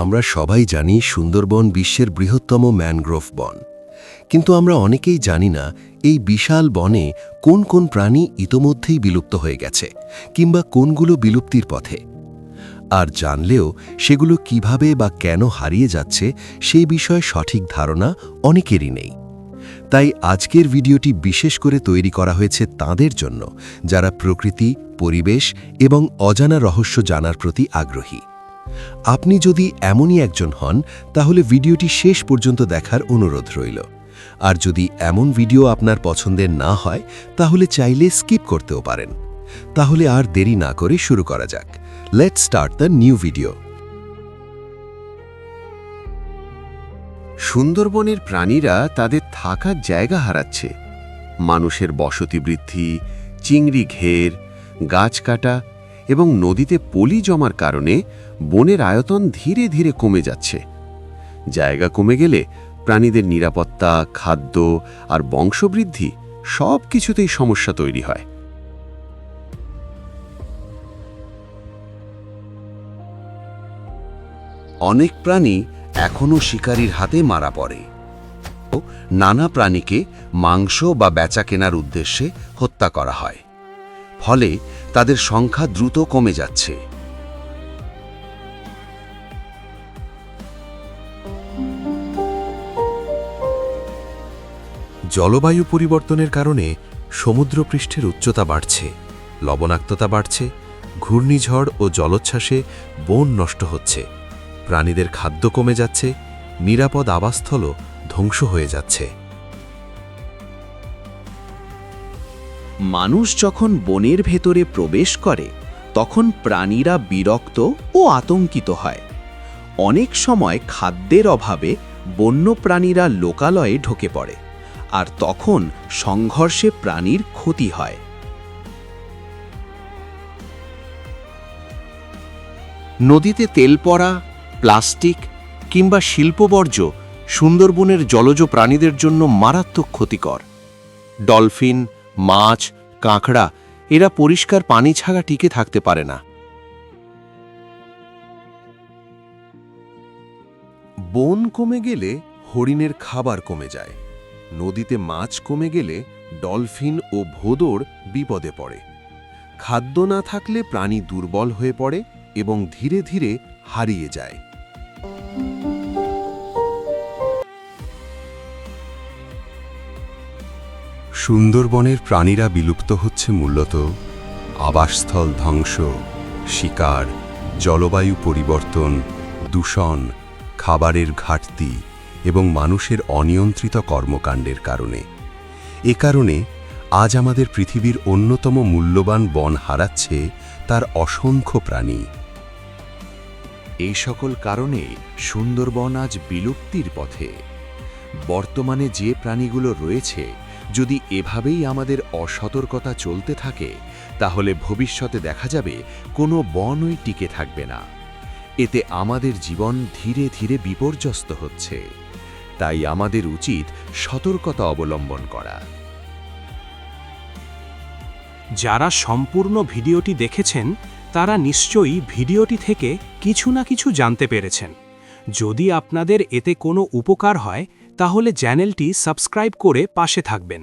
আমরা সবাই জানি সুন্দরবন বিশ্বের বৃহত্তম ম্যানগ্রোভ বন, কিন্তু আমরা অনেকেই জানি না এই বিশাল বনে কোন কোন প্রাণী ইতোমধ্যেই বিলুপ্ত হয়ে গেছে কিংবা কোনগুলো বিলুপ্তির পথে। আর জানলেও সেগুলো কিভাবে বা কেন হারিয়ে যাচ্ছে সেই বিষয়ে সঠিক ধারণা অনেকেরই নেই। তাই আজকের ভিডিওটি বিশেষ করে তৈরি করা হয়েছে তাদের জন্য যারা প্রকৃতি, পরিবেশ এবং অজানা রহস্য জানার প্রতি আগ্রহী। আপনি যদি এমনই একজন হন তাহলে ভিডিওটি শেষ পর্যন্ত দেখার অনুরোধ রইল। আর যদি এমন ভিডিও আপনার পছন্দের না হয় তাহলে চাইলে স্কিপ করতেও পারেন। তাহলে আর দেরি না করে শুরু করা যাক। Let's start the new video. সুন্দরবনের প্রাণীরা তাদের থাকার জায়গা হারাচ্ছে। মানুষের বসতি বৃদ্ধি, চিংড়ি ঘের, গাছ কাটা এবং নদীতে পলি জমার কারণে বনের আয়তন ধীরে ধীরে কমে যাচ্ছে। জায়গা কমে গেলে প্রাণীদের নিরাপত্তা, খাদ্য আর বংশবৃদ্ধি সব কিছুতেই সমস্যা তৈরি হয়। অনেক প্রাণী এখনও শিকারীর হাতে মারা পড়ে। নানা প্রাণীকে মাংস বা বেচা কেনার উদ্দেশ্যে হত্যা করা হয়, ফলে তাদের সংখ্যা দ্রুত কমে যাচ্ছে। জলবায়ু পরিবর্তনের কারণে সমুদ্রপৃষ্ঠের উচ্চতা বাড়ছে, লবণাক্ততা বাড়ছে, ঘূর্ণিঝড় ও জলোচ্ছ্বাসে বন নষ্ট হচ্ছে, প্রাণীদের খাদ্য কমে যাচ্ছে, নিরাপদ আবাসস্থলও ধ্বংস হয়ে যাচ্ছে। মানুষ যখন বনের ভেতরে প্রবেশ করে তখন প্রাণীরা বিরক্ত ও আতঙ্কিত হয়। অনেক সময় খাদ্যের অভাবে বন্য প্রাণীরা লোকালয়ে ঢুকে পড়ে, আর তখন সংঘর্ষে প্রাণীর ক্ষতি হয়। নদীতে তেল পড়া, প্লাস্টিক কিংবা শিল্পবর্জ্য সুন্দরবনের জলজ প্রাণীদের জন্য মারাত্মক ক্ষতিকর। ডলফিন, মাছ, কাঁকড়া এরা পরিষ্কার পানি ছাড়া টিকে থাকতে পারে না। বন কমে গেলে হরিণের খাবার কমে যায়, নদীতে মাছ কমে গেলে ডলফিন ও ভোঁদড় বিপদে পড়ে। খাদ্য না থাকলে প্রাণী দুর্বল হয়ে পড়ে এবং ধীরে ধীরে হারিয়ে যায়। সুন্দরবনের প্রাণীরা বিলুপ্ত হচ্ছে মূলত আবাসস্থল ধ্বংস, শিকার, জলবায়ু পরিবর্তন, দূষণ, খাবারের ঘাটতি এবং মানুষের অনিয়ন্ত্রিত কর্মকাণ্ডের কারণে। এ কারণে আজ আমাদের পৃথিবীর অন্যতম মূল্যবান বন হারাচ্ছে তার অসংখ্য প্রাণী। এই সকল কারণে সুন্দরবন আজ বিলুপ্তির পথে। বর্তমানে যে প্রাণীগুলো রয়েছে, যদি এভাবেই আমাদের অসতর্কতা চলতে থাকে তাহলে ভবিষ্যতে দেখা যাবে কোনো বনই টিকে থাকবে না। এতে আমাদের জীবন ধীরে ধীরে বিপর্যস্ত হচ্ছে। তাই আমাদের উচিত সতর্কতা অবলম্বন করা। যারা সম্পূর্ণ ভিডিওটি দেখেছেন তারা নিশ্চয়ই ভিডিওটি থেকে কিছু না কিছু জানতে পেরেছেন। যদি আপনাদের এতে কোনো উপকার হয় তাহলে চ্যানেলটি সাবস্ক্রাইব করে পাশে থাকবেন।